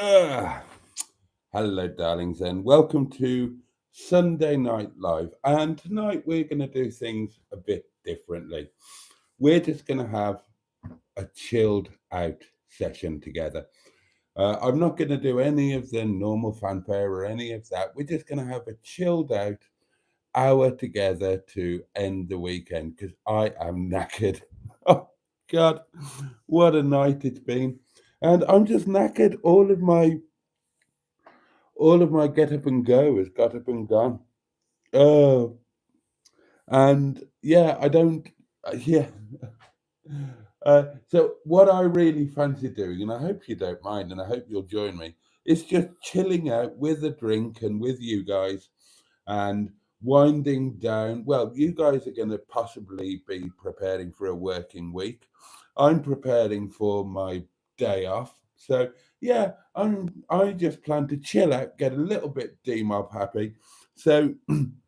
Ah, hello, darlings, and welcome to Sunday Night Live. And tonight we're going to do things a bit differently. We're just going to have a chilled out session together. I'm not going to do any of the normal fanfare or any of that. We're just going to have a chilled out hour together to end the weekend because I am knackered. Oh, God, what a night it's been. And I'm just knackered. All of my get up and go has got up and gone. Oh, and yeah, I don't. Yeah. So what I really fancy doing, and I hope you don't mind, and I hope you'll join me, is just chilling out with a drink and with you guys, and winding down. Well, you guys are going to possibly be preparing for a working week. I'm preparing for my day off. So yeah, I just plan to chill out, get a little bit demob happy. So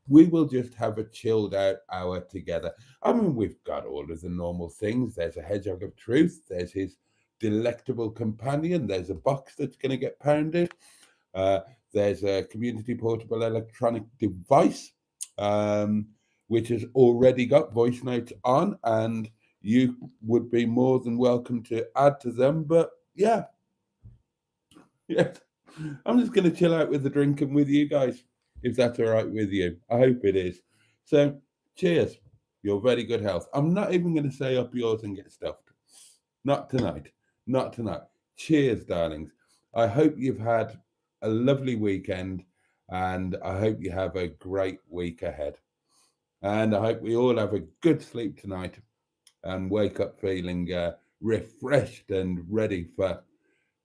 we will just have a chilled out hour together. I mean, we've got all of the normal things. There's a hedgehog of truth. There's his delectable companion. There's a box that's going to get pounded. Uh, there's a community portable electronic device, um, which has already got voice notes on, and you would be more than welcome to add to them. But yeah, yeah, I'm just going to chill out with the drink and with you guys, if that's all right with you. I hope it is. So, cheers. Your very good health. I'm not even going to say up yours and get stuffed. Not tonight. Not tonight. Cheers, darlings. I hope you've had a lovely weekend and I hope you have a great week ahead. And I hope we all have a good sleep tonight and wake up feeling refreshed and ready for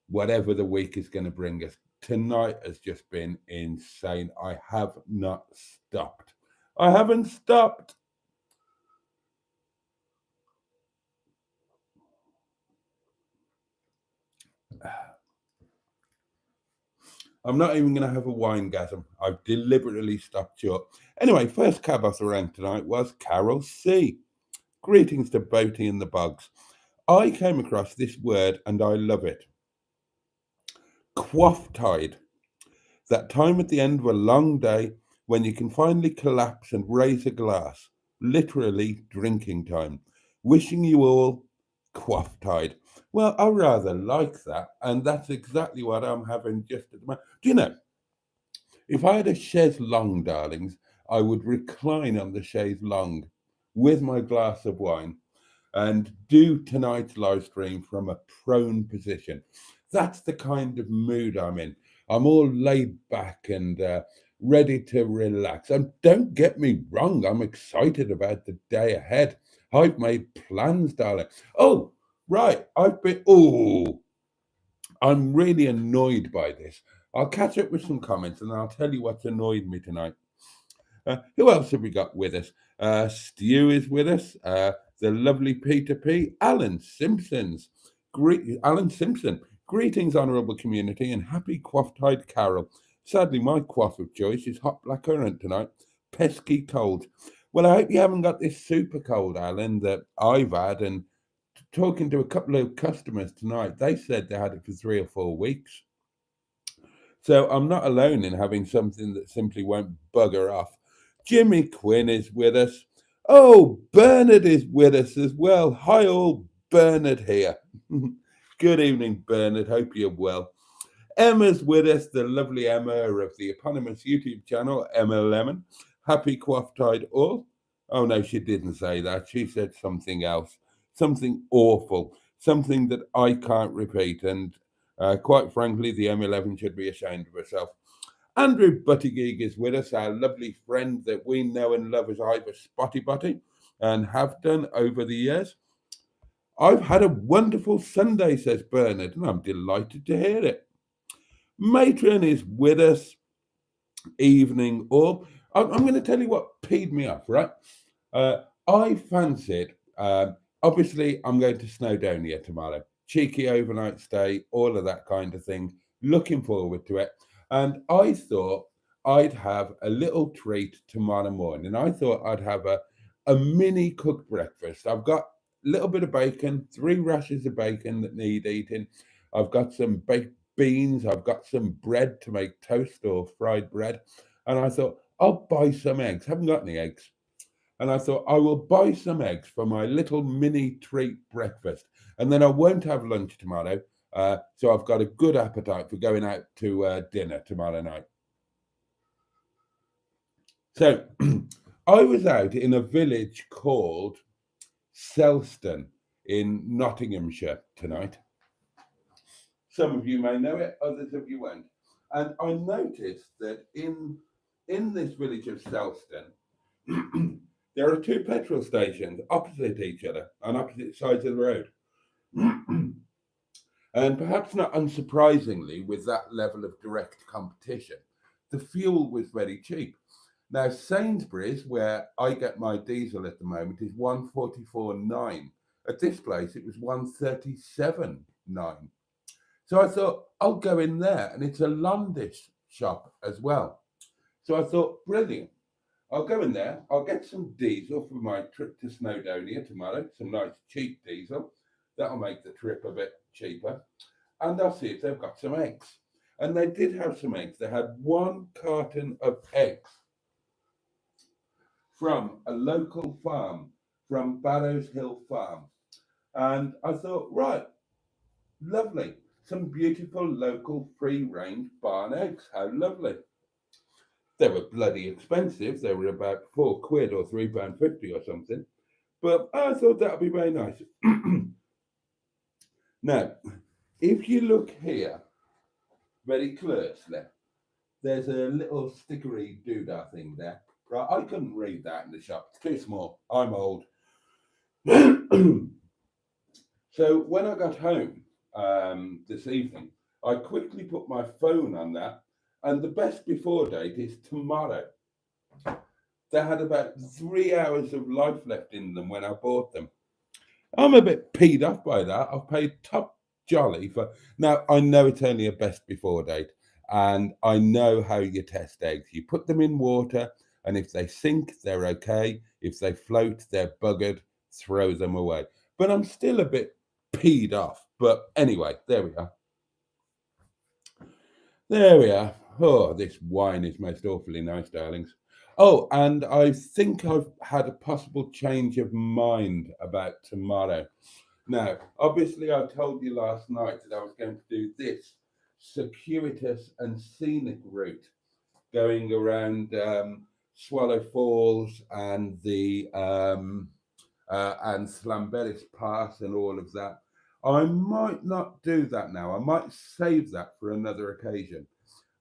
whatever the week is going to bring us. Tonight has just been insane. I have not stopped. I haven't stopped. I'm not even going to have a winegasm. I've deliberately stopped short. Anyway, first cab off the rank tonight was Carol C. Greetings to Boaty in the Bogs. I came across this word and I love it. Quaff tide. That time at the end of a long day when you can finally collapse and raise a glass. Literally drinking time. Wishing you all quaff tide. Well, I rather like that, and that's exactly what I'm having just at the moment. Do you know, if I had a chaise longue, darlings, I would recline on the chaise longue with my glass of wine and do tonight's live stream from a prone position. That's the kind of mood I'm in. I'm all laid back and ready to relax. And don't get me wrong, I'm excited about the day ahead. I've made plans, darling. Oh, right. I'm really annoyed by this. I'll catch up with some comments and I'll tell you what's annoyed me tonight. Who else have we got with us? Stu is with us. The lovely Peter P. Alan Simpson. Greetings, honourable community, and happy Quaff-Tide Carol. Sadly, my quaff of choice is hot black currant tonight. Pesky cold. Well, I hope you haven't got this super cold, Alan, that I've had. And talking to a couple of customers tonight, they said they had it for 3 or 4 weeks. So I'm not alone in having something that simply won't bugger off. Jimmy Quinn is with us. Oh, Bernard is with us as well. Hi, all. Bernard here. Good evening, Bernard. Hope you're well. Emma's with us, the lovely Emma of the eponymous YouTube channel, Emma Lemon. Happy Quaff Tide all. Oh, no, she didn't say that. She said something else, something awful, something that I can't repeat. And quite frankly, the M11 should be ashamed of herself. Andrew Buttigieg is with us, our lovely friend that we know and love as Ivor Spotty Butty and have done over the years. I've had a wonderful Sunday, says Bernard, and I'm delighted to hear it. Matron is with us, evening all. I'm going to tell you what peed me off, right? I fancied, obviously, I'm going to Snowdonia tomorrow. Cheeky overnight stay, all of that kind of thing. Looking forward to it. And I thought I'd have a little treat tomorrow morning. I thought I'd have a mini cooked breakfast. I've got a little bit of bacon, 3 rashers of bacon that need eating. I've got some baked beans, I've got some bread to make toast or fried bread. And I thought, I'll buy some eggs. Haven't got any eggs. And I thought, I will buy some eggs for my little mini treat breakfast. And then I won't have lunch tomorrow. So I've got a good appetite for going out to dinner tomorrow night. So I was out in a village called Selston in Nottinghamshire tonight. Some of you may know it, others of you won't. And I noticed that in this village of Selston, there are two petrol stations opposite each other on opposite sides of the road. And perhaps not unsurprisingly, with that level of direct competition, the fuel was very cheap. Now, Sainsbury's, where I get my diesel at the moment, is 144.9. At this place, it was 137.9. So I thought, I'll go in there, and it's a Londish shop as well. So I thought, brilliant. I'll go in there, I'll get some diesel for my trip to Snowdonia tomorrow, some nice cheap diesel. That'll make the trip a bit cheaper. And I'll see if they've got some eggs. And they did have some eggs. They had 1 carton of eggs from a local farm, from Barrows Hill Farm. And I thought, right, lovely. Some beautiful local free-range barn eggs. How lovely. They were bloody expensive. They were about £4 or £3.50 or something. But I thought that would be very nice. Now, if you look here very closely, there's a little stickery doodah thing there. Right, I couldn't read that in the shop. It's too small. I'm old. So when I got home this evening, I quickly put my phone on that, and the best before date is tomorrow. They had about 3 hours of life left in them when I bought them. I'm a bit peed off by that. I've paid top jolly for. Now, I know it's only a best before date, and I know how you test eggs. You put them in water, and if they sink, they're okay. If they float, they're buggered. Throw them away. But I'm still a bit peed off. But anyway, there we are. There we are. Oh, this wine is most awfully nice, darlings. Oh, and I think I've had a possible change of mind about tomorrow. Now, obviously, I told you last night that I was going to do this circuitous and scenic route going around Swallow Falls and the and Slamberis Pass and all of that. I might not do that now. I might save that for another occasion.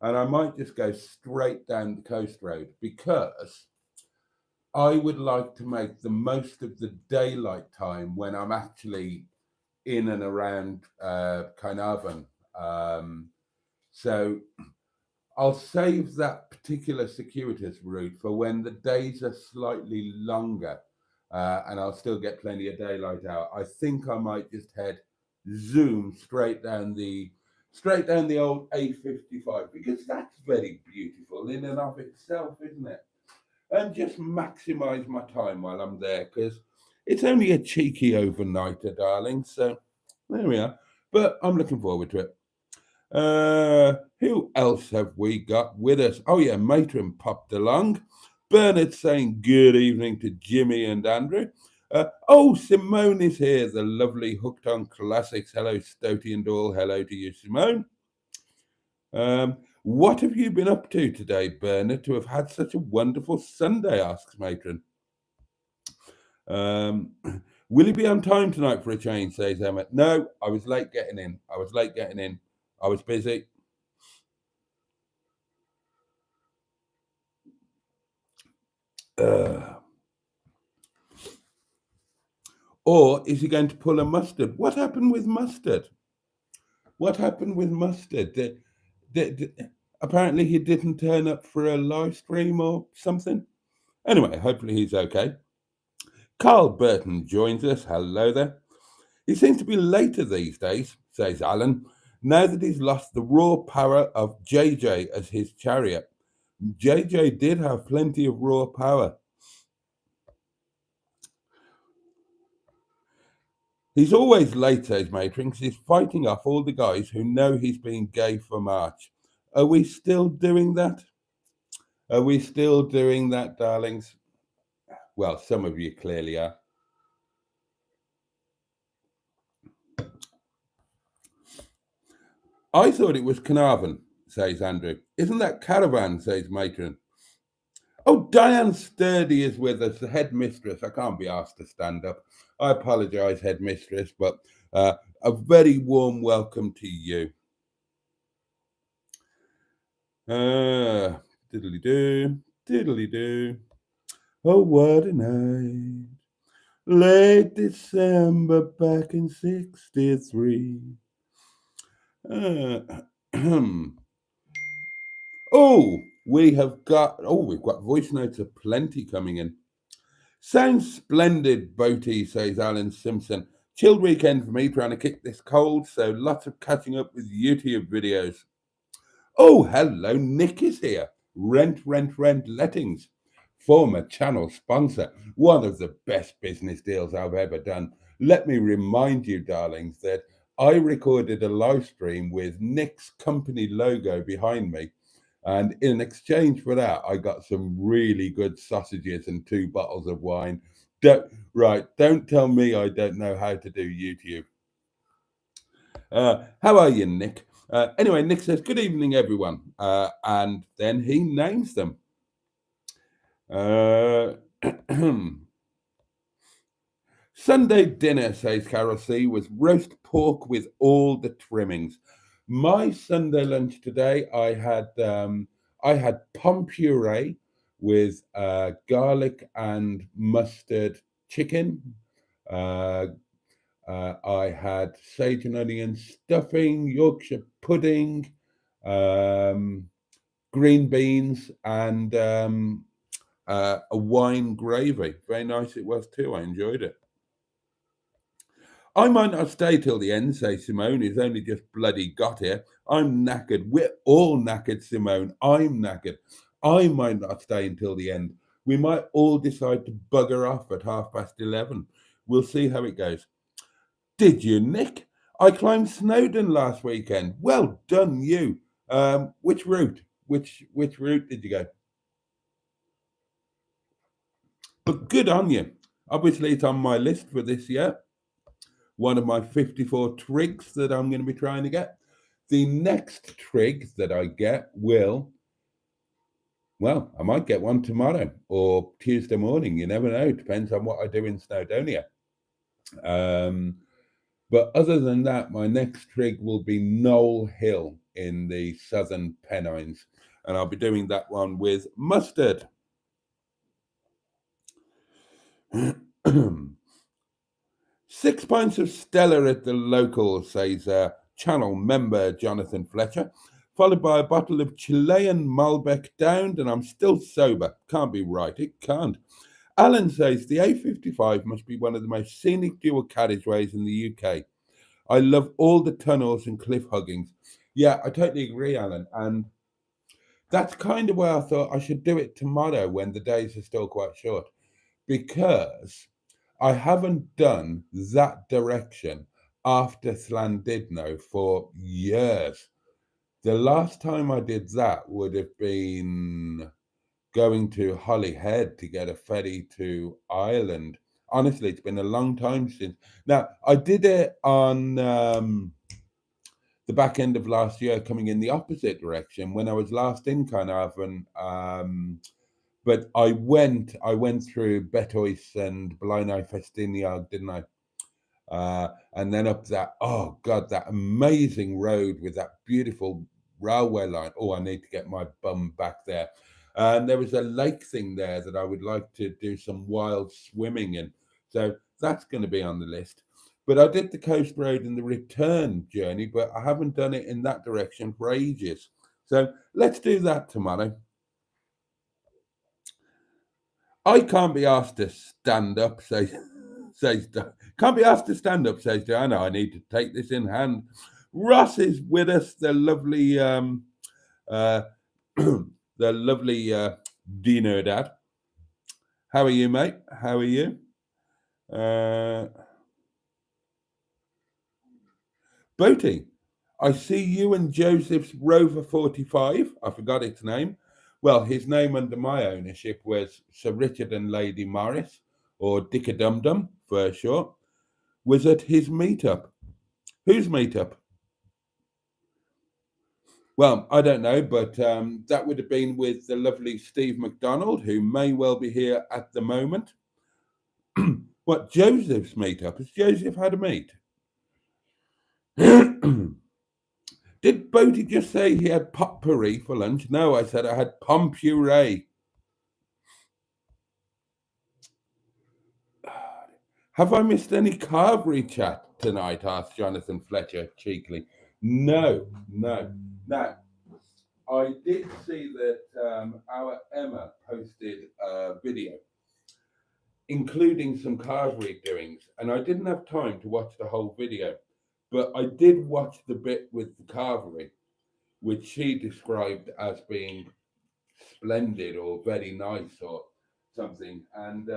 And I might just go straight down the coast road because I would like to make the most of the daylight time when I'm actually in and around Carnarvon. So I'll save that particular circuitous route for when the days are slightly longer and I'll still get plenty of daylight out. I think I might just zoom straight down the old A55 because that's very beautiful in and of itself, isn't it? And just maximize my time while I'm there because it's only a cheeky overnighter, darling. So there we are. But I'm looking forward to it. Who else have we got with us? Oh yeah, Matron popped along. Bernard saying good evening to Jimmy and Andrew. Simone is here, the lovely Hooked on Classics. Hello, Stoty and all. Hello to you, Simone. What have you been up to today, Bernard, to have had such a wonderful Sunday, asks Matron. Will you be on time tonight for a change, says Emma. No, I was late getting in. I was busy. Or is he going to pull a mustard? What happened with mustard? Apparently he didn't turn up for a live stream or something. Anyway, hopefully he's okay. Carl Burton joins us. Hello there. He seems to be later these days, says Alan, now that he's lost the raw power of JJ as his chariot. JJ did have plenty of raw power. He's always late, says Matrix. He's fighting off all the guys who know he's been gay for March. Are we still doing that? Are we still doing that, darlings? Well, some of you clearly are. I thought it was Carnarvon, says Andrew. Isn't that Caravan, says Matron. Oh, Diane Sturdy is with us, the headmistress. I can't be asked to stand up. I apologise, headmistress, but a very warm welcome to you. Diddly-doo, diddly-doo. Oh, what a night. Late December back in 63. We've got voice notes aplenty coming in. Sounds splendid, Boaty, says Alan Simpson. Chilled weekend for me, trying to kick this cold, so lots of catching up with YouTube videos. Oh, hello, Nick is here. Rent Lettings, former channel sponsor. One of the best business deals I've ever done. Let me remind you, darlings, that I recorded a live stream with Nick's company logo behind me. And in exchange for that, I got some really good sausages and 2 bottles of wine. Don't tell me I don't know how to do YouTube. How are you, Nick? Anyway, Nick says, good evening, everyone. And then he names them. Sunday dinner, says Carol C, was roast pork with all the trimmings. My Sunday lunch today, I had pom puree with garlic and mustard chicken. I had sage and onion stuffing, Yorkshire pudding, green beans, and a wine gravy. Very nice it was too. I enjoyed it. I might not stay till the end, says Simone, who's only just bloody got here. I'm knackered. We're all knackered, Simone. I'm knackered. I might not stay until the end. We might all decide to bugger off at 11:30. We'll see how it goes. Did you, Nick? I climbed Snowdon last weekend. Well done, you. Which route? Which route did you go? But good on you. Obviously, it's on my list for this year. One of my 54 trigs that I'm going to be trying to get. The next trig that I get I might get one tomorrow or Tuesday morning. You never know. Depends on what I do in Snowdonia. But other than that, my next trig will be Knoll Hill in the Southern Pennines. And I'll be doing that one with mustard. 6 pints of Stella at the local, says channel member Jonathan Fletcher, followed by a bottle of Chilean Malbec downed, and I'm still sober. Can't be right, it can't. Alan says the A55 must be one of the most scenic dual carriageways in the UK. I love all the tunnels and cliff huggings. Yeah, I totally agree, Alan. And that's kind of where I thought I should do it tomorrow when the days are still quite short, because I haven't done that direction after Llandudno for years. The last time I did that would have been going to Holyhead to get a ferry to Ireland. Honestly, it's been a long time since. Now, I did it on the back end of last year, coming in the opposite direction when I was last in Carnarvon. But I went through Betois and Blaenau Festiniog, didn't I? And then up that, oh God, that amazing road with that beautiful railway line. Oh, I need to get my bum back there. And there was a lake thing there that I would like to do some wild swimming in. So that's going to be on the list. But I did the coast road in the return journey, but I haven't done it in that direction for ages. So let's do that tomorrow. I can't be asked to stand up, says can't be asked to stand up, says Joanna. I need to take this in hand. Ross is with us, the lovely the lovely Dino Dad. How are you, mate? How are you? Boaty, I see you and Joseph's Rover 45. I forgot its name. Well, his name under my ownership was Sir Richard and Lady Morris, or Dick-a-Dum-Dum for short, was at his meetup. Whose meetup? Well, I don't know, but that would have been with the lovely Steve McDonald, who may well be here at the moment. What, Joseph's meetup? Has Joseph had a meet? Did Boaty just say he had potpourri for lunch? No, I said I had pompuree. Have I missed any Carvery chat tonight? Asked Jonathan Fletcher cheekily. No. Now, I did see that our Emma posted a video, including some Carvery doings, and I didn't have time to watch the whole video, but I did watch the bit with the Carvery, which she described as being splendid or very nice or something. And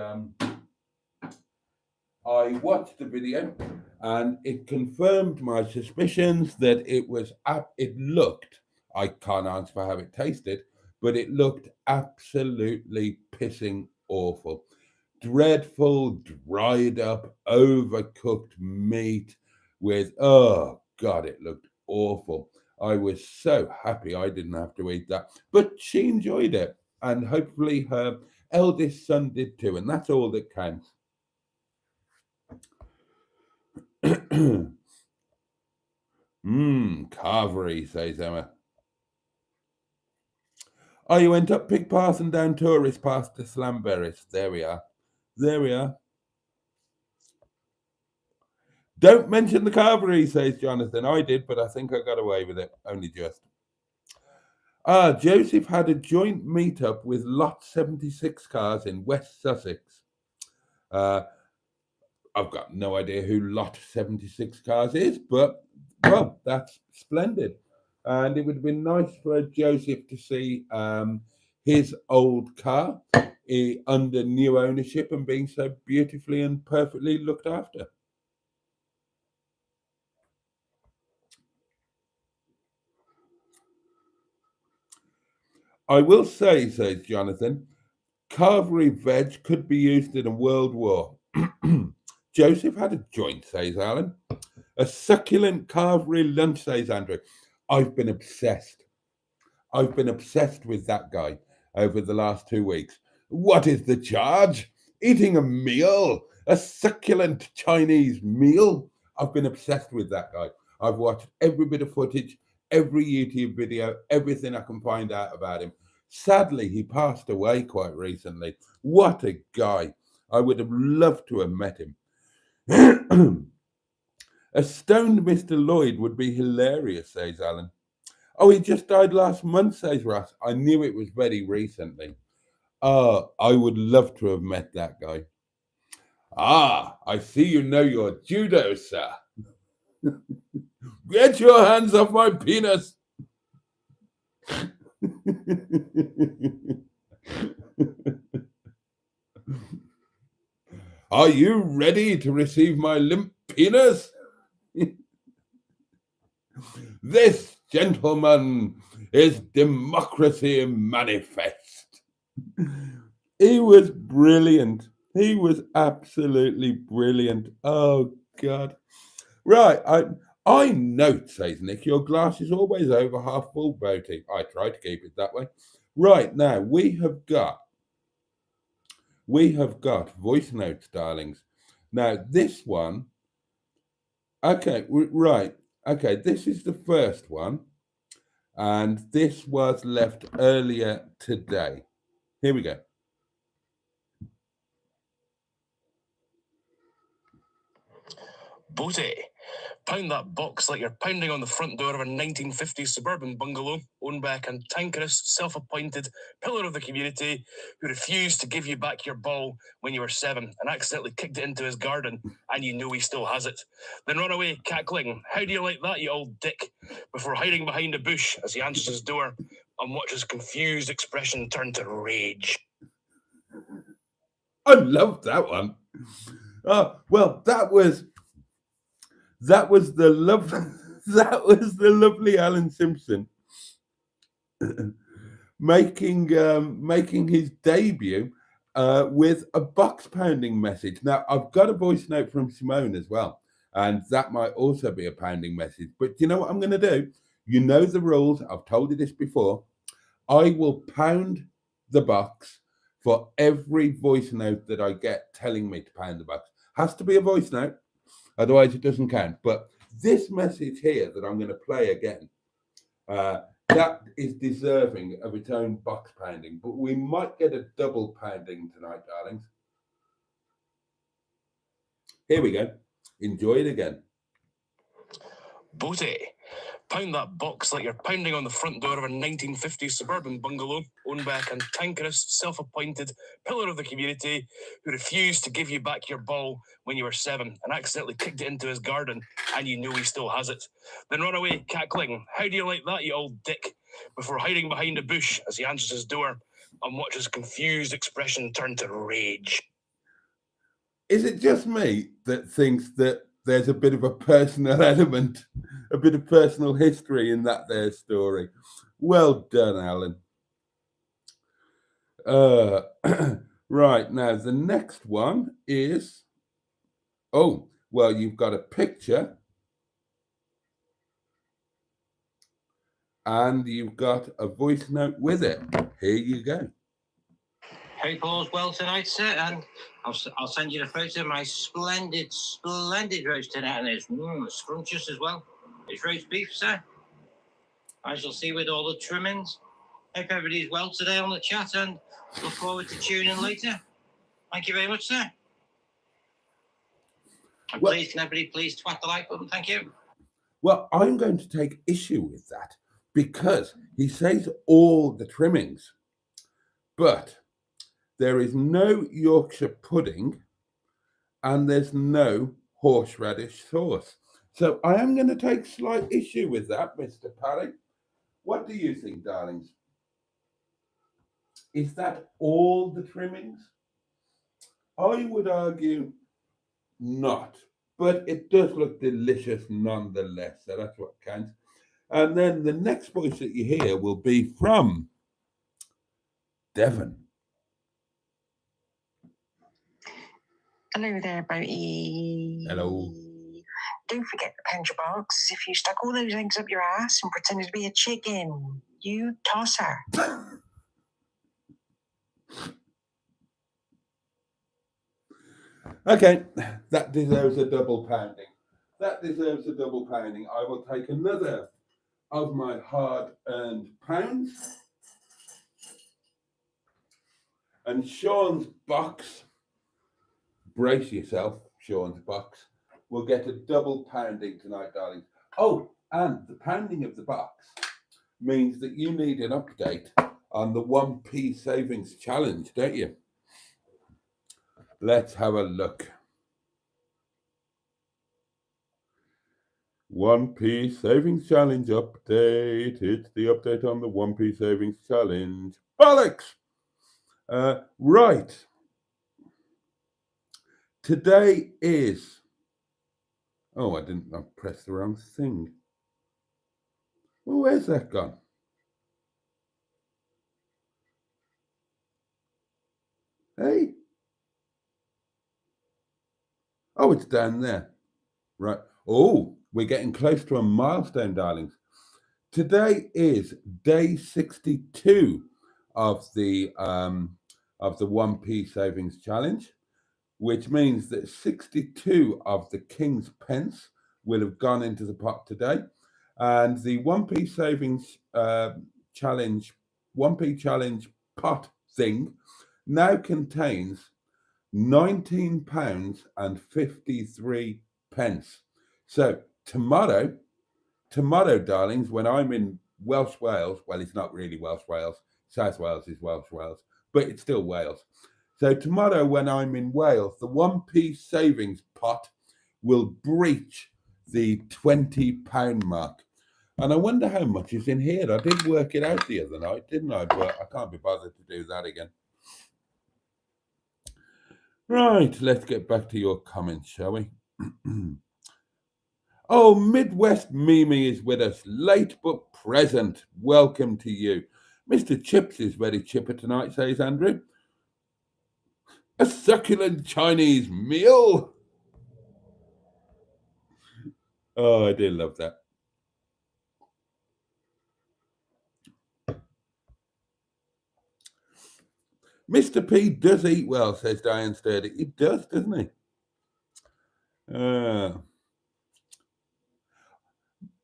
I watched the video, and it confirmed my suspicions that it looked, I can't answer for how it tasted, but it looked absolutely pissing awful. Dreadful, dried up, overcooked meat with, oh God, it looked awful. I was so happy I didn't have to eat that, but she enjoyed it, and hopefully her eldest son did too, and that's all that counts. Carvery, says Emma. Oh, you went up Pig Pass and down Tourist Pass to Slamberries. There we are. Don't mention the Carvery, says Jonathan. I did, but I think I got away with it. Only just. Joseph had a joint meetup with Lot 76 cars in West Sussex. I've got no idea who Lot 76 cars is, but, well, that's splendid. And it would have been nice for Joseph to see his old car under new ownership and being so beautifully and perfectly looked after. I will say, says Jonathan, Carvery veg could be used in a world war. Joseph had a joint, says Alan. A succulent Carvery lunch, says Andrew. I've been obsessed with that guy over the last 2 weeks. What is the charge? Eating a meal? A succulent Chinese meal? I've been obsessed with that guy. I've watched every bit of footage, every YouTube video, everything I can find out about him. Sadly, he passed away quite recently. What a guy. I would have loved to have met him. A stoned Mr. Lloyd would be hilarious, says Alan. Oh, he just died last month, says Russ. I knew it was very recently. Oh, I would love to have met that guy. I see you know your judo, sir. Get your hands off my penis. Are you ready to receive my limp penis? This, gentleman, is democracy manifest. He was brilliant. He was absolutely brilliant. Oh, God. Right, I note, says Nick, your glass is always over half full, Boaty. I try to keep it that way. Right, now, we have got voice notes, darlings. Now, this one, okay, right. Okay, this is the first one, and this was left earlier today. Here we go. Boaty, pound that box like you're pounding on the front door of a 1950s suburban bungalow owned by a cantankerous, self-appointed pillar of the community who refused to give you back your ball when you were 7 and accidentally kicked it into his garden, and you know he still has it. Then run away cackling, "How do you like that, you old dick?" before hiding behind a bush as he answers his door and watch his confused expression turn to rage. I love that one. Well, that was the love. That was the lovely Alan Simpson making his debut with a box pounding message. Now I've got a voice note from Simone as well, and that might also be a pounding message. But you know what I'm going to do? You know the rules. I've told you this before. I will pound the box for every voice note that I get telling me to pound the box. Has to be a voice note, otherwise it doesn't count. But this message here that I'm going to play again, that is deserving of its own box pounding. But we might get a double pounding tonight, darlings. Here we go. Enjoy it again. Boaty. Pound that box like you're pounding on the front door of a 1950s suburban bungalow owned by a cantankerous, self-appointed pillar of the community who refused to give you back your ball when you were 7 and accidentally kicked it into his garden, and you know he still has it. Then run away cackling, "How do you like that, you old dick?" before hiding behind a bush as he answers his door and watch his confused expression turn to rage. Is it just me that thinks that there's a bit of a personal element, a bit of personal history in that there story? Well done, Alan. Right, now the next one is, oh, well, you've got a picture and you've got a voice note with it. Here you go. Hope all's well tonight, sir, and I'll send you the photo of my splendid roast tonight, and it's scrumptious as well. It's roast beef, sir. I shall see with all the trimmings. Hope everybody's well today on the chat, and look forward to tuning in later. Thank you very much, sir. And Well, please, can everybody please twat the like button? Thank you. Well, I'm going to take issue with that because he says all the trimmings, but there is no Yorkshire pudding and there's no horseradish sauce. So I am going to take slight issue with that, Mr. Parry. What do you think, darlings? Is that all the trimmings? I would argue not, but it does look delicious nonetheless, so that's what counts. And then the next voice that you hear will be from Devon. Hello there, Boaty. Hello. Don't forget to pound your box as if you stuck all those eggs up your ass and pretended to be a chicken. You tosser. Okay, that deserves a double pounding. That deserves a double pounding. I will take another of my hard-earned pounds. And Sean's box, brace yourself, Sean's box, will get a double pounding tonight, darling. Oh, and the pounding of the box means that you need an update on the 1p savings challenge, don't you? Let's have a look. 1p savings challenge update. It's the update on the 1p savings challenge. Bollocks! Right. Today is... Oh, I pressed the wrong thing. Well, where's that gone? Hey? Oh, it's down there. Right. Oh, we're getting close to a milestone, darlings. Today is day 62 of the 1p savings challenge, which means that 62 of the king's pence will have gone into the pot today, and the 1p savings challenge 1p challenge pot thing now contains £19.53. So tomorrow, darlings, when I'm in Welsh Wales, well, it's not really Welsh Wales, South Wales is Welsh Wales, but it's still Wales. So tomorrow when I'm in Wales, the 1p savings pot will breach the £20 mark. And I wonder how much is in here. I did work it out the other night, didn't I? But I can't be bothered to do that again. Right, let's get back to your comments, shall we? Oh, Midwest Mimi is with us, late but present. Welcome to you. Mr. Chips is very chipper tonight, says Andrew. A succulent Chinese meal. Oh, I do love that. Mr. P does eat well, says Diane Sturdy. He does, doesn't he?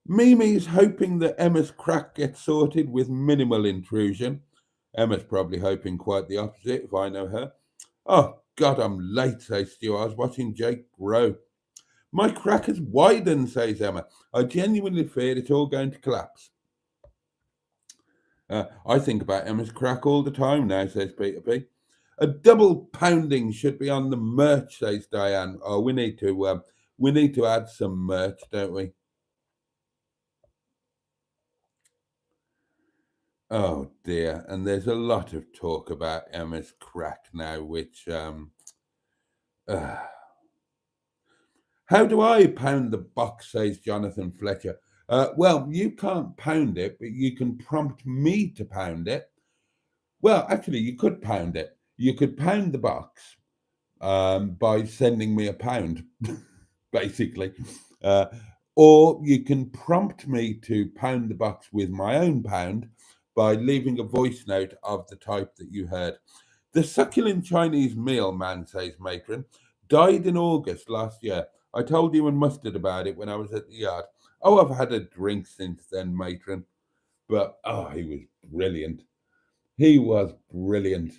Mimi's hoping that Emma's crack gets sorted with minimal intrusion. Emma's probably hoping quite the opposite, if I know her. Oh, God, I'm late, says Stu. I was watching Jake grow. My crack has widened, says Emma. I genuinely fear it's all going to collapse. I think about Emma's crack all the time now, says Peter P. A double pounding should be on the merch, says Diane. Oh, we need to add some merch, don't we? Oh dear, and there's a lot of talk about Emma's crack now, which how do I pound the box, says Jonathan Fletcher. Well, you can't pound it, but you can prompt me to pound it. Well, actually, you could pound it. You could pound the box by sending me a pound, basically. Or you can prompt me to pound the box with my own pound by leaving a voice note of the type that you heard. The succulent Chinese meal, man, says Matron, died in August last year. I told you and Mustard about it when I was at the yard. Oh, I've had a drink since then, Matron. But, oh, he was brilliant. He was brilliant.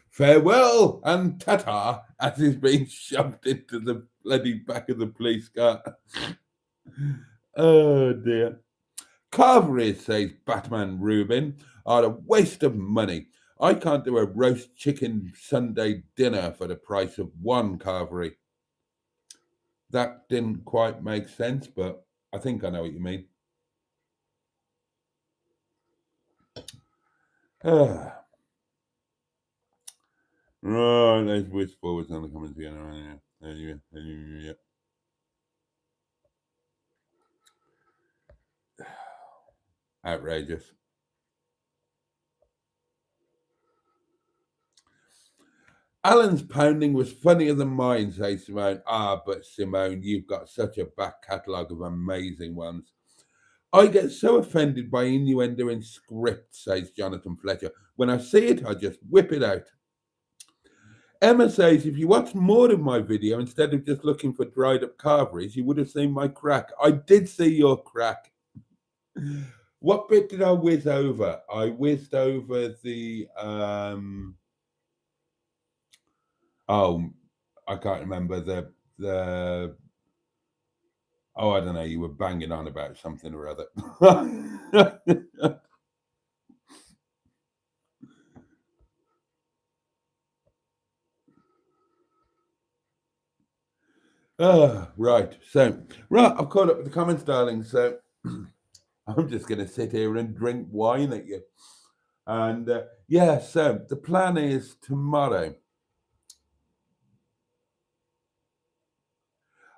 Farewell and ta-ta as he's being shoved into the bloody back of the police car. Oh, dear. Carveries, says Batman Rubin, are a waste of money. I can't do a roast chicken Sunday dinner for the price of one carvery. That didn't quite make sense, but I think I know what you mean. Right, let's whisk forwards on the comments again. Yeah. Outrageous. Alan's pounding was funnier than mine, says Simone. Ah, but Simone, you've got such a back catalogue of amazing ones. I get so offended by innuendo in script, says Jonathan Fletcher. When I see it, I just whip it out. Emma says, if you watched more of my video instead of just looking for dried up carveries, you would have seen my crack. I did see your crack. What bit did I whiz over? I whizzed over the oh, I can't remember the oh, I don't know, you were banging on about something or other. Right. So, right, I've caught up with the comments, darling. So I'm just going to sit here and drink wine at you. And yeah, so the plan is tomorrow.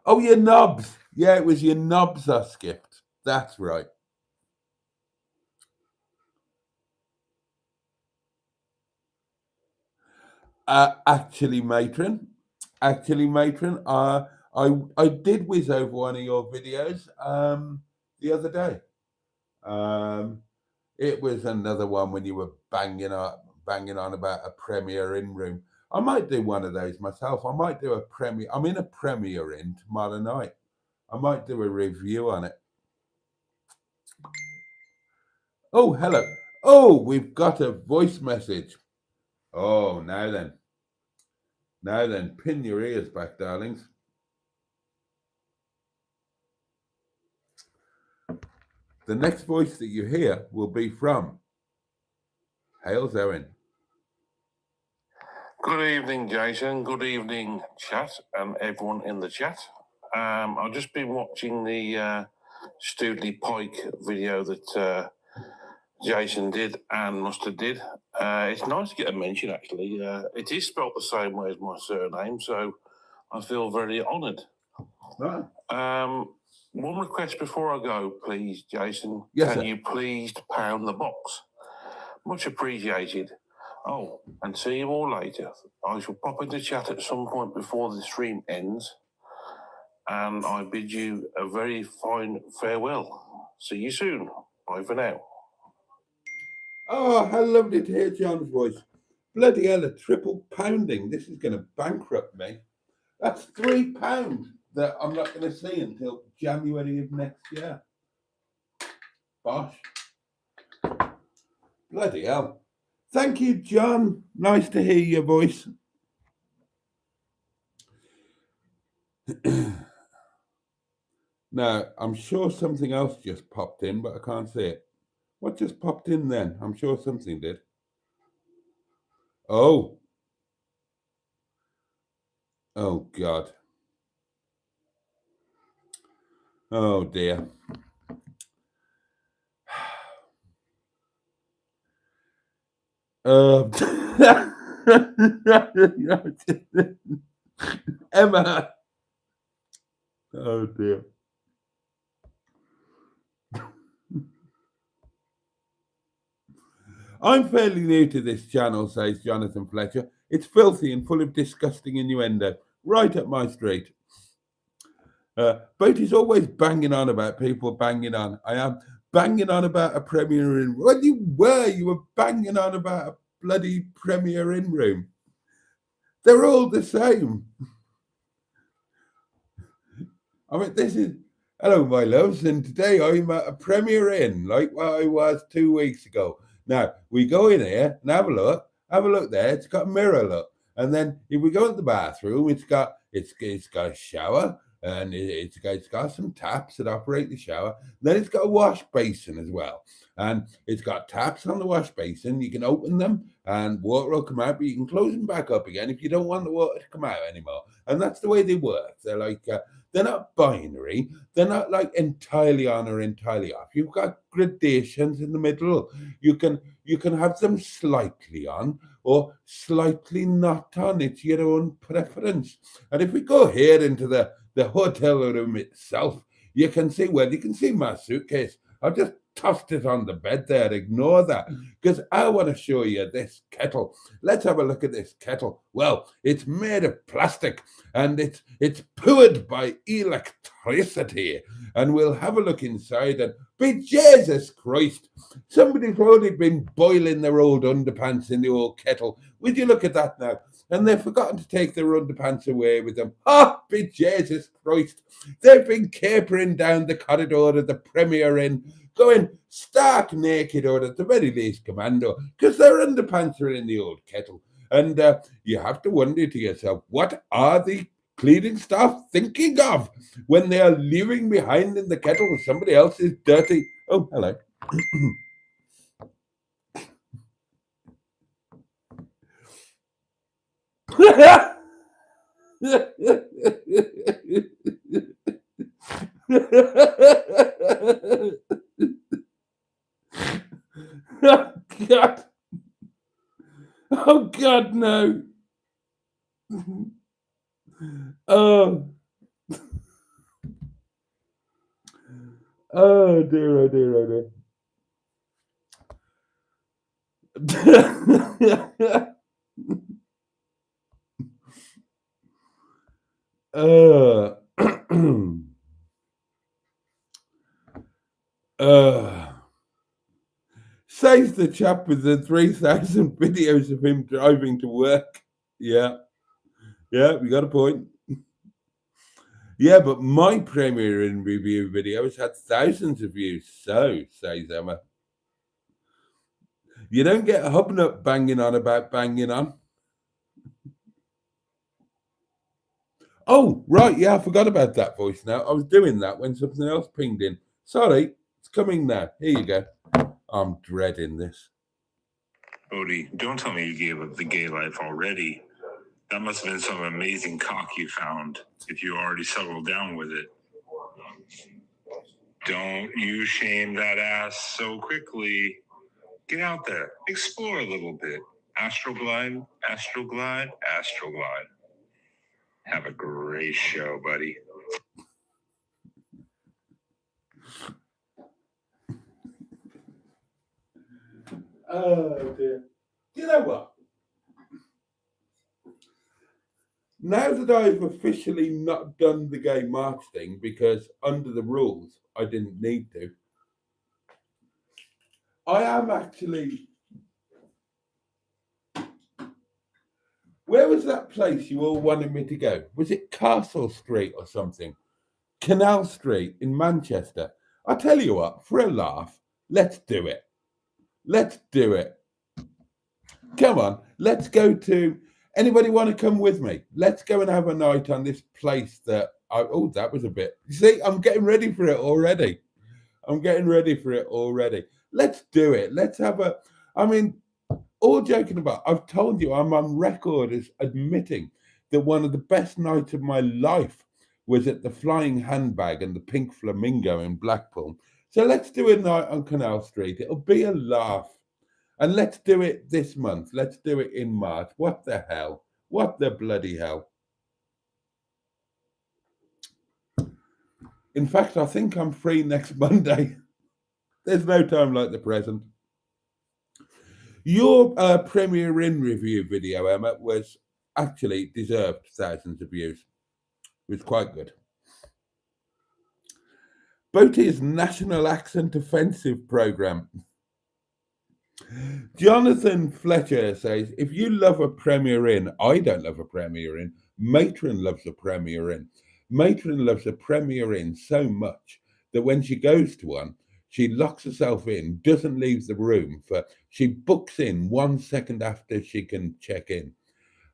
Oh, your knobs. Yeah, it was your knobs I skipped. That's right. Actually, matron, I did whiz over one of your videos the other day. It was another one when you were banging on about a Premier in room. I might do one of those myself. I might do a Premier. I'm in a Premier in tomorrow night. I might do a review on it. Oh, hello. Oh, we've got a voice message. Oh, now then. Now then, pin your ears back, darlings. The next voice that you hear will be from Hales Owen. Good evening, Jason. Good evening, chat, and everyone in the chat. I've just been watching the Studley Pike video that Jason did and Mustard did. It's nice to get a mention, actually. It is spelled the same way as my surname, so I feel very honoured. Right. One request before I go, please, Jason. Yes, Can sir. you please pound the box? Much appreciated. Oh, and see you all later. I shall pop into chat at some point before the stream ends. And I bid you a very fine farewell. See you soon. Bye for now. Oh, how lovely to hear John's voice. Bloody hell, a triple pounding. This is going to bankrupt me. That's £3 that I'm not going to see until January of next year. Bosh. Bloody hell. Thank you, John. Nice to hear your voice. Now, I'm sure something else just popped in, but I can't see it. What just popped in then? I'm sure something did. Oh. Oh, God. Oh, dear. Emma. Oh, dear. I'm fairly new to this channel, says Jonathan Fletcher. It's filthy and full of disgusting innuendo. Right up my street. Boaty's always banging on about people banging on. I am banging on about a Premier Inn. Well, you were banging on about a bloody Premier Inn room. They're all the same. I mean, this is... Hello, my loves, and today I'm at a Premier Inn, like what I was 2 weeks ago. Now, we go in here and have a look there, it's got a mirror, look. And then if we go to the bathroom, it's got a shower, and it's got some taps that operate the shower. Then it's got a wash basin as well. And it's got taps on the wash basin. You can open them and water will come out, but you can close them back up again if you don't want the water to come out anymore. And that's the way they work. They're like... they're not binary. They're not like entirely on or entirely off. You've got gradations in the middle. You can have them slightly on or slightly not on. It's your own preference. And if we go here into the hotel room itself, you can see my suitcase. I've just tossed it on the bed there. Ignore that, because I want to show you this kettle. Let's have a look at this kettle. Well, it's made of plastic and it's powered by electricity. And we'll have a look inside and be Jesus Christ, somebody's already been boiling their old underpants in the old kettle. Would you look at that now? And they've forgotten to take their underpants away with them. Ah, be Jesus Christ. They've been capering down the corridor of the Premier Inn, going stark naked, or at the very least commando, because their underpants are in the old kettle. And you have to wonder to yourself, what are the cleaning staff thinking of when they are leaving behind in the kettle with somebody else's dirty... Oh, hello. Oh, God. Oh, God, no. Oh. Oh, dear, oh, dear, oh, dear. Says the chap with the 3,000 videos of him driving to work. Yeah, we got a point. Yeah, but my Premier Inn review videos had thousands of views. So, says Emma, you don't get a hubnut banging on about banging on. Oh, right, yeah, I forgot about that voice now. I was doing that when something else pinged in. Sorry, it's coming now. Here you go. I'm dreading this. Boaty, don't tell me you gave up the gay life already. That must have been some amazing cock you found if you already settled down with it. Don't you shame that ass so quickly. Get out there. Explore a little bit. Astroglide, astroglide, astroglide. Have a great show, buddy. Oh dear. Do you know what? Now that I've officially not done the gay march thing because under the rules I didn't need to, I am actually. Where was that place you all wanted me to go? Was it Castle Street or something? Canal Street in Manchester. I tell you what, for a laugh, let's do it. Let's do it. Come on, let's go to. Anybody want to come with me? Let's go and have a night on this place that. Oh, that was a bit. You see, I'm getting ready for it already. Let's do it. Let's have a. I mean, all joking about, I've told you I'm on record as admitting that one of the best nights of my life was at the Flying Handbag and the Pink Flamingo in Blackpool. So let's do a night on Canal Street. It'll be a laugh. And let's do it this month. Let's do it in March. What the hell? What the bloody hell? In fact, I think I'm free next Monday. There's no time like the present. Your Premier Inn review video, Emma, was actually deserved thousands of views. It was quite good. Boaty's National Accent Offensive Programme. Jonathan Fletcher says, if you love a Premier Inn, I don't love a Premier Inn. Matron loves a Premier Inn. Matron loves a Premier Inn so much that when she goes to one, she locks herself in, doesn't leave the room she books in 1 second after she can check in.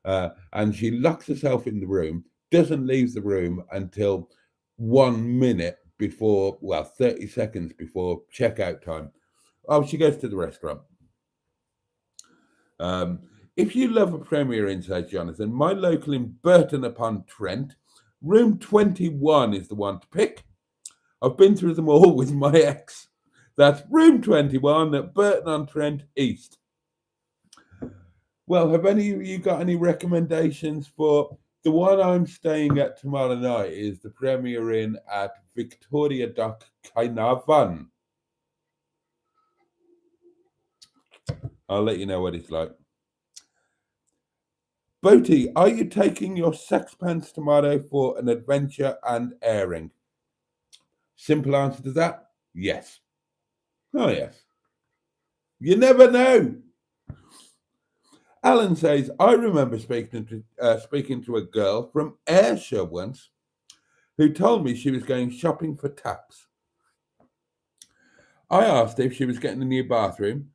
And she locks herself in the room, doesn't leave the room until 1 minute before, 30 seconds before checkout time. Oh, she goes to the restaurant. If you love a Premier Inn, says Jonathan, my local in Burton upon Trent, room 21 is the one to pick. I've been through them all with my ex. That's room 21 at Burton on Trent East. Well, have any of you got any recommendations for the one I'm staying at tomorrow night? Is the Premier Inn at Victoria Dock, Caernarfon. I'll let you know what it's like. Boaty, are you taking your sexpence tomorrow for an adventure and airing? Simple answer to that, yes. Oh, yes. You never know. Alan says, I remember speaking to a girl from Ayrshire once who told me she was going shopping for taps. I asked her if she was getting a new bathroom,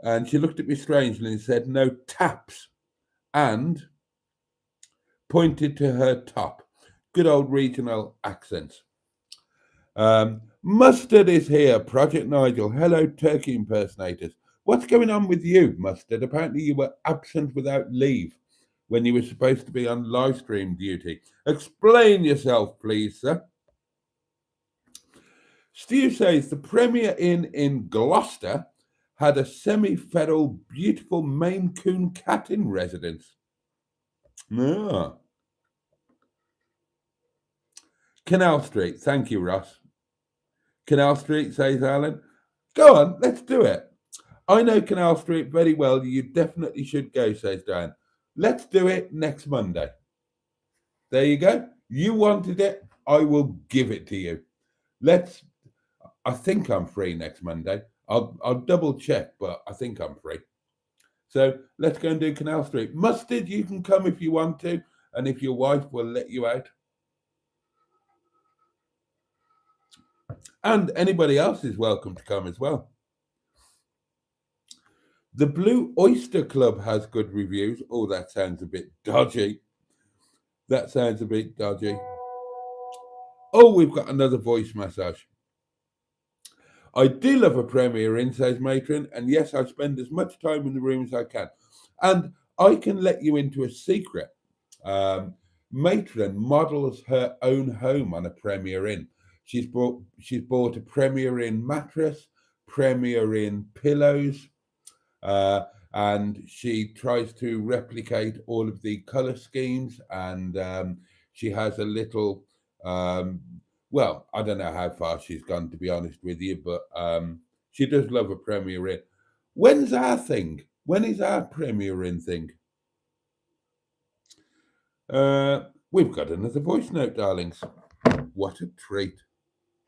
and she looked at me strangely and said, no, taps, and pointed to her top. Good old regional accents. Mustard is here, Project Nigel. Hello, Turkey impersonators. What's going on with you, Mustard? Apparently you were absent without leave when you were supposed to be on live stream duty. Explain yourself, please, sir. Stu says the Premier Inn in Gloucester had a semi-feral, beautiful Maine Coon cat in residence. Ah. Canal Street. Thank you, Ross. Canal Street, says Alan. Go on, let's do it. I know Canal Street very well. You definitely should go, says Diane. Let's do it next Monday. There you go. You wanted it. I will give it to you. I think I'm free next Monday. I'll double check, but I think I'm free. So let's go and do Canal Street. Mustard, you can come if you want to, and if your wife will let you out. And anybody else is welcome to come as well. The Blue Oyster Club has good reviews. Oh, that sounds a bit dodgy. Oh, we've got another voice massage. I do love a Premier Inn, says Matron, and yes, I spend as much time in the room as I can. And I can let you into a secret. Matron models her own home on a Premier Inn. She's bought a Premier Inn mattress, Premier Inn pillows, and she tries to replicate all of the color schemes, and she has a little, well, I don't know how far she's gone, to be honest with you, but she does love a Premier Inn. When's our thing? When is our Premier Inn thing? We've got another voice note, darlings. What a treat.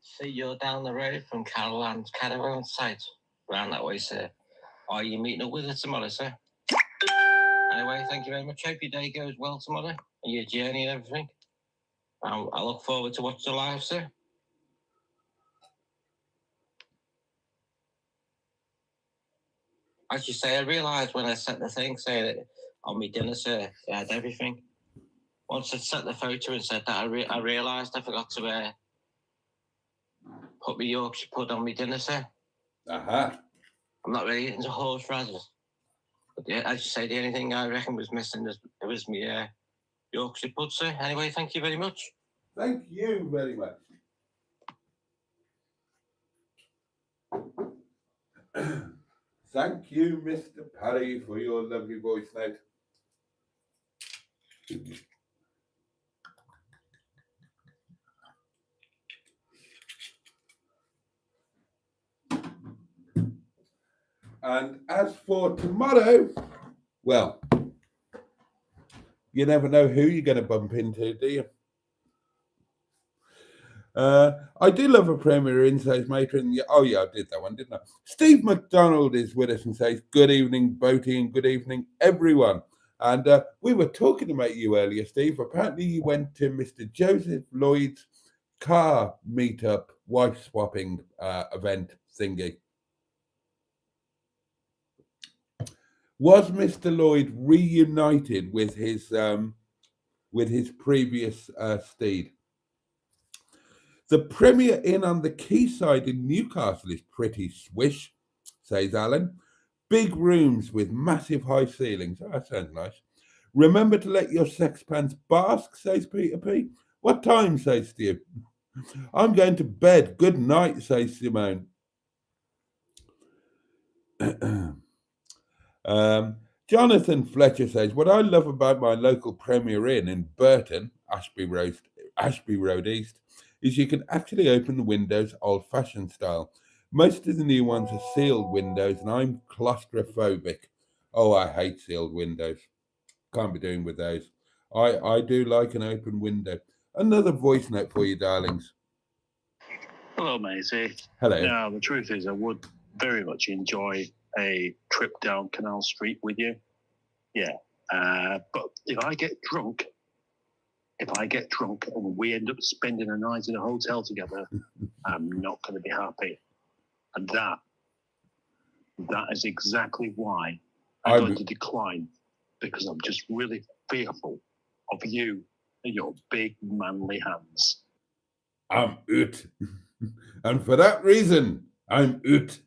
See, you're down the road from Caroline's caravan site. Round that way, sir. Are you meeting up with her tomorrow, sir? Anyway, thank you very much. Hope your day goes well tomorrow and your journey and everything. I look forward to watching the live, sir. As you say, I realised when I set the thing, say that on my dinner, sir, it had everything. Once I set the photo and said that, I realised I forgot to put my Yorkshire pud on my dinner, sir. Uh-huh. I'm not really into horseradish. But yeah, as you say, the only thing I reckon was missing was my Yorkshire pud, sir. Anyway, thank you very much. Thank you very much. Thank you, Mr. Parry, for your lovely voice note. And as for tomorrow, well, you never know who you're going to bump into, do you? I do love a Premier Inn, says Matron. Oh, yeah, I did that one, didn't I? Steve McDonald is with us and says, good evening, Boaty, and good evening, everyone. And we were talking about you earlier, Steve. Apparently you went to Mr. Joseph Lloyd's car meetup, wife swapping event thingy. Was Mr. Lloyd reunited with his previous steed? The Premier Inn on the quayside in Newcastle is pretty swish, says Alan. Big rooms with massive high ceilings. Oh, that sounds nice. Remember to let your sexpants bask, says Peter P. What time, says Steve? I'm going to bed. Good night, says Simone. Jonathan Fletcher says, what I love about my local Premier Inn in Burton, Ashby Road East, is you can actually open the windows old-fashioned style. Most of the new ones are sealed windows, and I'm claustrophobic. Oh, I hate sealed windows. Can't be doing with those. I do like an open window. Another voice note for you, darlings. Hello, Maisie. Hello. Now, the truth is, I would very much enjoy a trip down Canal Street with you. Yeah. But if I get drunk and we end up spending a night in a hotel together, I'm not going to be happy. And that is exactly why I'm going to decline, because I'm just really fearful of you and your big manly hands. I'm out. And for that reason, I'm out.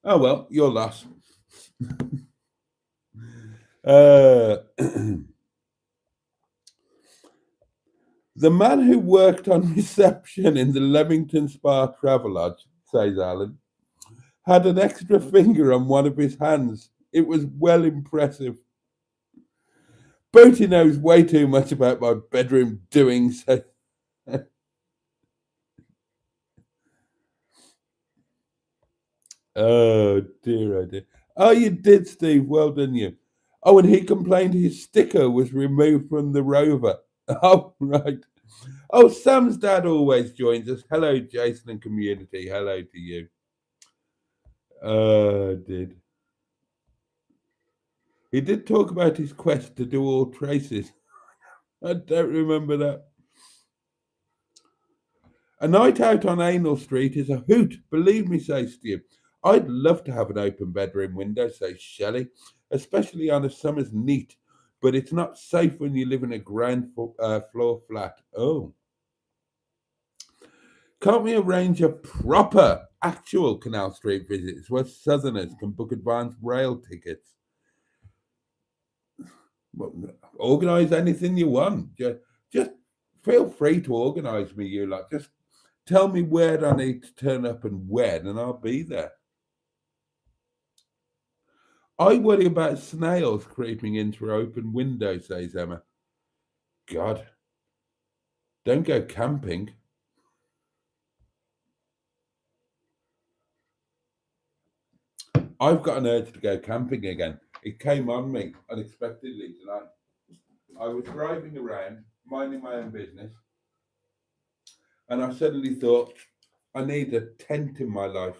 Oh, well, your loss. The man who worked on reception in the Leamington Spa Travelodge, says Alan, had an extra finger on one of his hands. It was well impressive. Boaty knows way too much about my bedroom doings. Oh dear. Oh, you did, Steve. Well done, you. Oh, and he complained his sticker was removed from the Rover. Oh, right. Oh, Sam's dad always joins us. Hello, Jason and community. Hello to you. Did. He did talk about his quest to do all traces. I don't remember that. A night out on Anal Street is a hoot, believe me, says Steve. I'd love to have an open bedroom window, says Shelley, especially on a summer's neat, but it's not safe when you live in a ground floor flat. Oh. Can't we arrange a proper, actual Canal Street visits where Southerners can book advance rail tickets? Well, organise anything you want. Just feel free to organise me, you lot. Just tell me where I need to turn up and when, and I'll be there. I worry about snails creeping in through open windows, says Emma. God, don't go camping. I've got an urge to go camping again. It came on me unexpectedly tonight. I was driving around, minding my own business, and I suddenly thought, I need a tent in my life.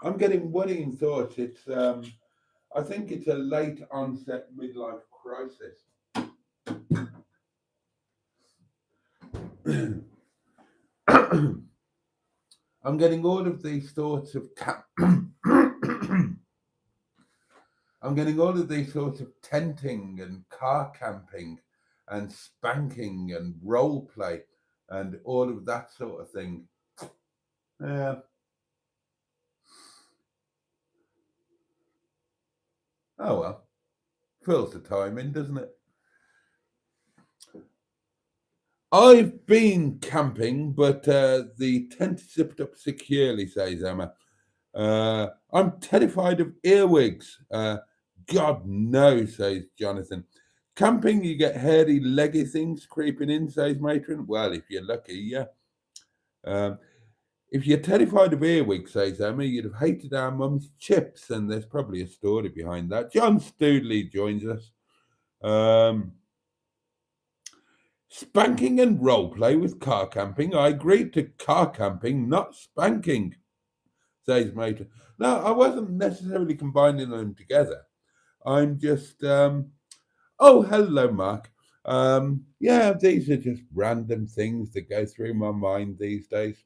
I'm getting worrying thoughts. I think it's a late onset midlife crisis. I'm getting all of these thoughts of I'm getting all of these sorts of tenting and car camping and spanking and role play and all of that sort of thing. Yeah. Oh well, fills the time in, doesn't it? I've been camping, but the tent is zipped up securely, says Emma. I'm terrified of earwigs. God no, says Jonathan. Camping, you get hairy, leggy things creeping in, says Matron. Well, if you're lucky, yeah. If you're terrified of earwigs, says Emma, you'd have hated our mum's chips, and there's probably a story behind that. John Stoodley joins us. Spanking and role play with car camping. I agreed to car camping, not spanking, says Matron. No, I wasn't necessarily combining them together. I'm just, oh, hello, Mark. Yeah, these are just random things that go through my mind these days.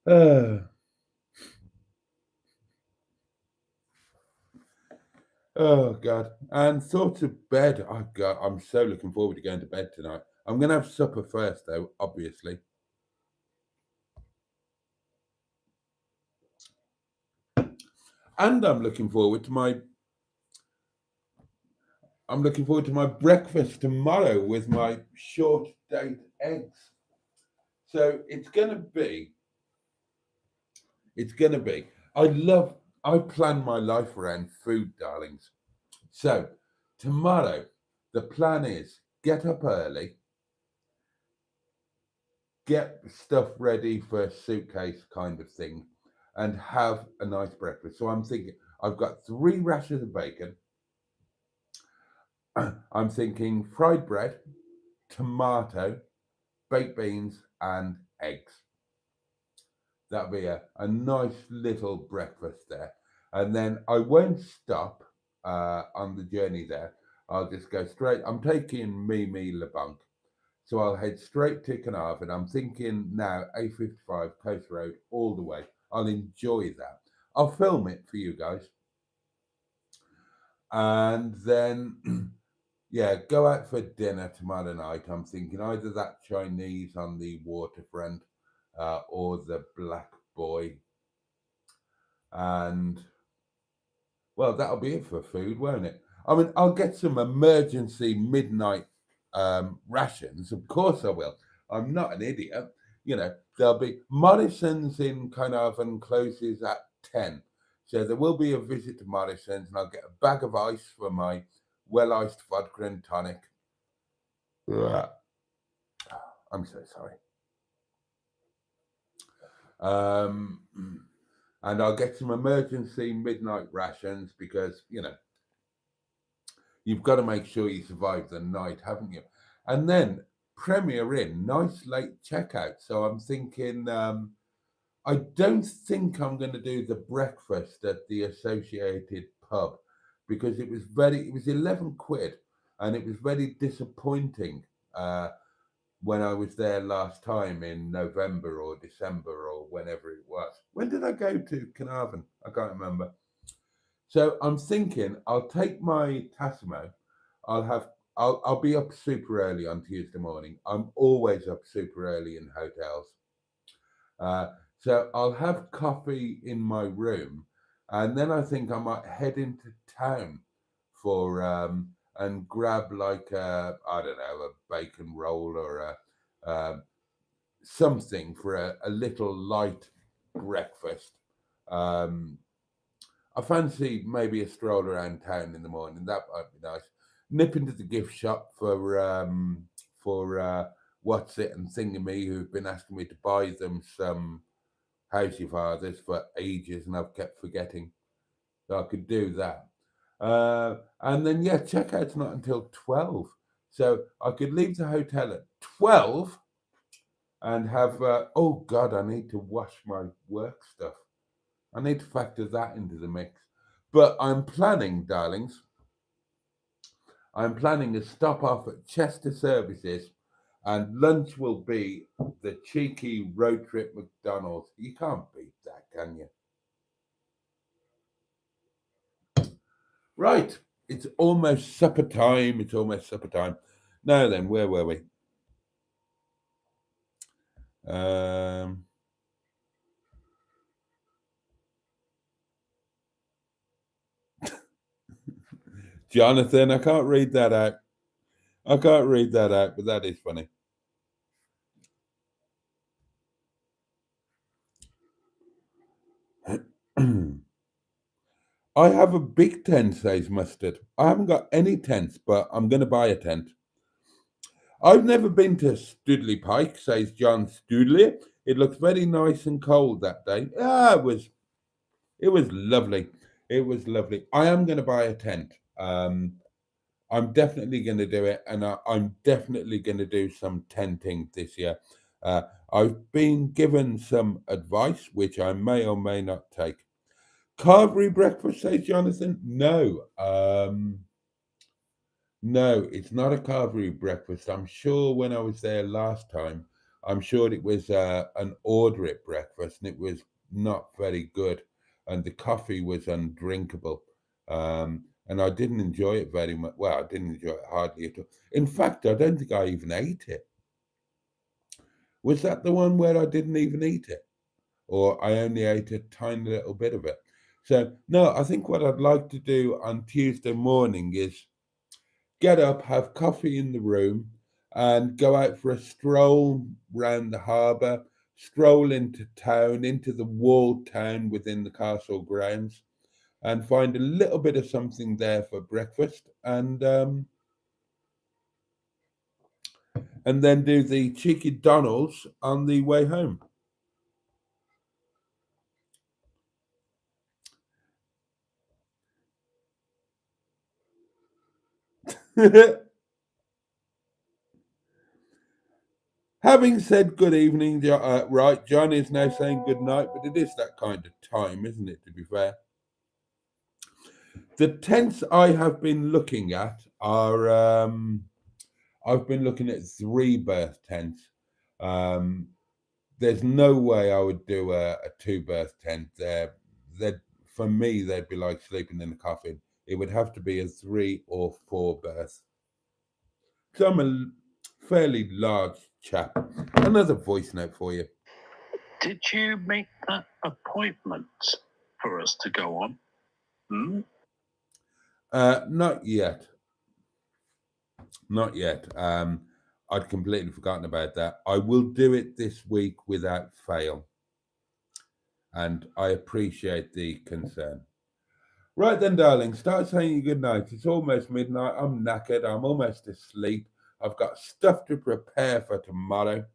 Oh God! And thoughts of bed. Oh God, I'm so looking forward to going to bed tonight. I'm going to have supper first, though, obviously. And I'm looking forward to my breakfast tomorrow with my short date eggs. So it's gonna be. I plan my life around food, darlings. So tomorrow, the plan is get up early, get stuff ready for a suitcase kind of thing, and have a nice breakfast. So I'm thinking I've got 3 rashers of bacon. I'm thinking fried bread, tomato, baked beans, and eggs. That'll be a nice little breakfast there. And then I won't stop on the journey there. I'll just go straight. I'm taking Mimi LeBlanc. So I'll head straight to Carnarvon. I'm thinking now A55 Coast Road all the way. I'll enjoy that. I'll film it for you guys. And then, yeah, go out for dinner tomorrow night. I'm thinking either that Chinese on the waterfront or the Black Boy. And, well, that'll be it for food, won't it? I mean, I'll get some emergency midnight rations. Of course I will. I'm not an idiot. You know, there'll be Morrison's in Carnarvon closes at 10. So there will be a visit to Morrison's, and I'll get a bag of ice for my well-iced vodka and tonic. Ugh. I'm so sorry. And I'll get some emergency midnight rations because, you know, you've got to make sure you survive the night, haven't you? And then Premier Inn, nice late checkout. So I'm thinking, I don't think I'm going to do the breakfast at the Associated Pub because it was 11 quid and it was very disappointing when I was there last time in November or December or whenever it was. When did I go to Carnarvon? I can't remember. So I'm thinking I'll take my Tassimo. I'll be up super early on Tuesday morning. I'm always up super early in hotels. So I'll have coffee in my room, and then I think I might head into town for and grab like I don't know, a bacon roll or a something for a little light breakfast. I fancy maybe a stroll around town in the morning. That might be nice. Nip into the gift shop for What's It and Thingamy, who've been asking me to buy them some Housey Fathers for ages, and I've kept forgetting. So I could do that. And then, yeah, checkout's not until 12. So I could leave the hotel at 12 and have, oh God, I need to wash my work stuff. I need to factor that into the mix. But I'm planning, darlings, I'm planning a stop off at Chester Services, and lunch will be the cheeky road trip McDonald's. You can't beat that, can you? Right, it's almost supper time. It's almost supper time. Now then, where were we? Jonathan, I can't read that out. I can't read that out, but that is funny. I have a big tent, says Mustard. I haven't got any tents, but I'm going to buy a tent. I've never been to Studley Pike, says John Studley. It looks very nice and cold that day. It was lovely. It was lovely. I am going to buy a tent. I'm definitely going to do it, and I'm definitely going to do some tenting this year. I've been given some advice, which I may or may not take. Carvery breakfast, says Jonathan. No, no, it's not a carvery breakfast. I'm sure when I was there last time, I'm sure it was an order it breakfast, and it was not very good, and the coffee was undrinkable. And I didn't enjoy it very much. Well, I didn't enjoy it hardly at all. In fact, I don't think I even ate it. Was that the one where I didn't even eat it? Or I only ate a tiny little bit of it? So, no, I think what I'd like to do on Tuesday morning is get up, have coffee in the room, and go out for a stroll round the harbour, stroll into town, into the walled town within the castle grounds, and find a little bit of something there for breakfast, and then do the cheeky Donalds on the way home. Having said good evening, right, John is now saying good night, but it is that kind of time, isn't it, to be fair? The tents I have been looking at are, I've been looking at 3 berth tents. There's no way I would do a 2 berth tent. For me, they'd be like sleeping in a coffin. It would have to be a 3 or 4 berth. So I'm a fairly large chap. Another voice note for you. Did you make that appointment for us to go on? Not yet. Not yet. I'd completely forgotten about that. I will do it this week without fail. And I appreciate the concern. Right then, darling, start saying your good night. It's almost midnight. I'm knackered. I'm almost asleep. I've got stuff to prepare for tomorrow.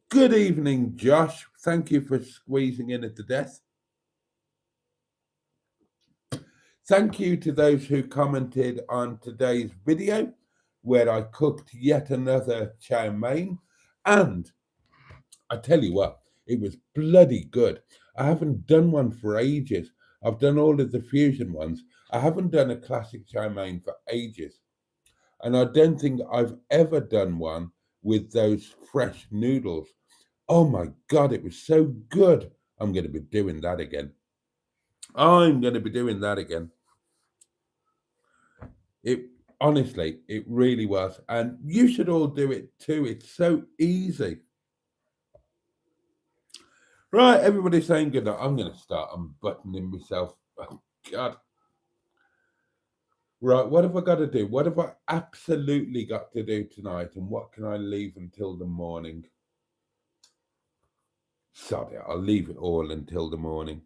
Good evening, Josh. Thank you for squeezing in at the death. Thank you to those who commented on today's video, where I cooked yet another chow mein. And I tell you what, it was bloody good. I haven't done one for ages. I've done all of the fusion ones. I haven't done a classic chow mein for ages. And I don't think I've ever done one with those fresh noodles. Oh my God, it was so good. I'm going to be doing that again. It honestly, it really was. And you should all do it too. It's so easy. Right, everybody's saying good night. I'm going to start unbuttoning myself. Oh, God. Right, what have I got to do? What have I absolutely got to do tonight? And what can I leave until the morning? Sorry, I'll leave it all until the morning.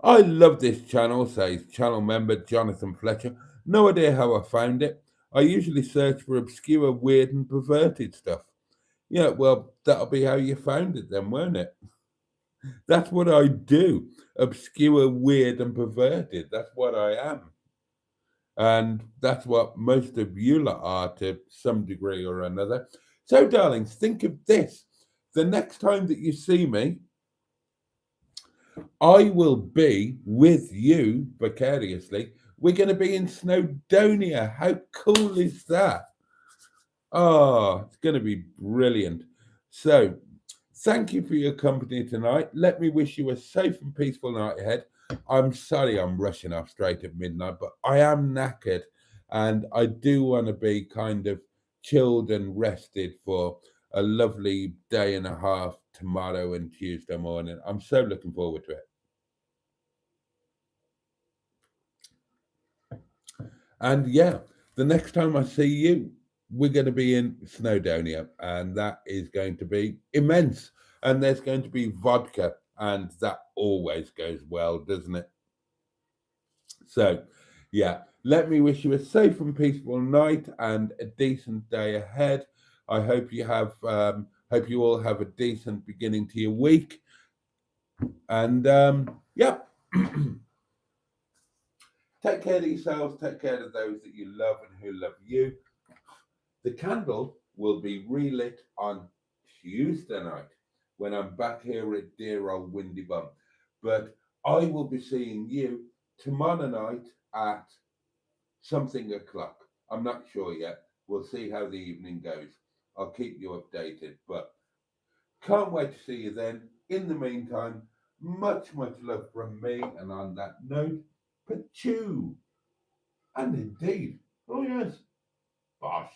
I love this channel, says channel member Jonathan Fletcher. No idea how I found it. I usually search for obscure, weird, and perverted stuff. Yeah, well, that'll be how you found it then, won't it? That's what I do. Obscure, weird, and perverted. That's what I am. And that's what most of you lot are to some degree or another. So, darlings, think of this. The next time that you see me, I will be with you vicariously. We're going to be in Snowdonia. How cool is that? Oh, it's going to be brilliant. So, thank you for your company tonight. Let me wish you a safe and peaceful night ahead. I'm sorry I'm rushing off straight at midnight, but I am knackered and I do want to be kind of chilled and rested for a lovely day and a half tomorrow and Tuesday morning. I'm so looking forward to it. And yeah, the next time I see you, we're going to be in Snowdonia, and that is going to be immense. And there's going to be vodka, and that always goes well, doesn't it? So, yeah, let me wish you a safe and peaceful night and a decent day ahead. I hope you have, hope you all have a decent beginning to your week. And yeah. Take care of yourselves, take care of those that you love and who love you. The candle will be relit on Tuesday night when I'm back here at dear old Windy Bum. But I will be seeing you tomorrow night at something o'clock. I'm not sure yet. We'll see how the evening goes. I'll keep you updated. But can't wait to see you then. In the meantime, much love from me. And on that note, Pachoo. And indeed, oh yes, bosh.